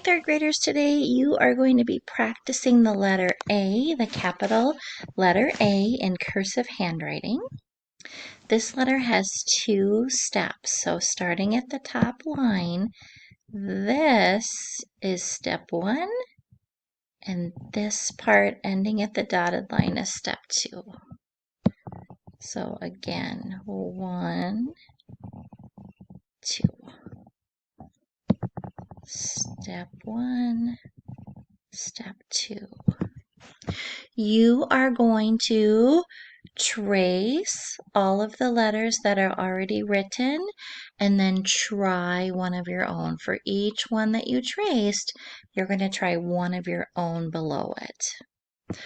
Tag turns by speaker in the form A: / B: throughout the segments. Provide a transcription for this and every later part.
A: third graders, today you are going to be practicing the letter A, the capital letter A in cursive handwriting. This letter has 2 steps. So starting at the top line, this is step 1, and this part ending at the dotted line is step 2. So again, 1, 2. Step 1, step 2. You are going to trace all of the letters that are already written and then try one of your own. For each one that you traced, you're going to try one of your own below it.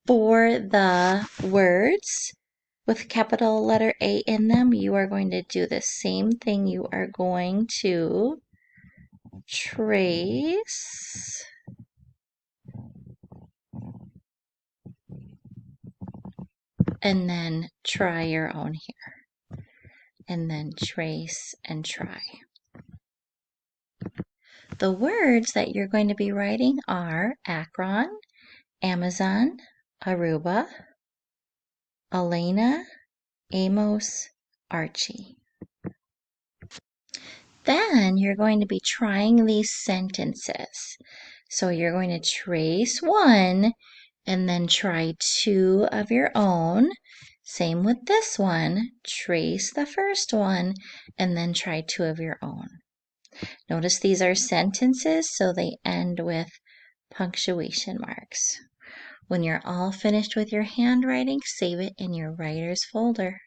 A: For the words with capital letter A in them, you are going to do the same thing. You are going to trace and then try your own here. And then trace and try. The words that you're going to be writing are Akron, Amazon, Aruba, Elena, Amos, Archie. Then you're going to be trying these sentences. So you're going to trace one and then try 2 of your own. Same with this one. Trace the first one and then try 2 of your own. Notice these are sentences, so they end with punctuation marks. When you're all finished with your handwriting, save it in your writer's folder.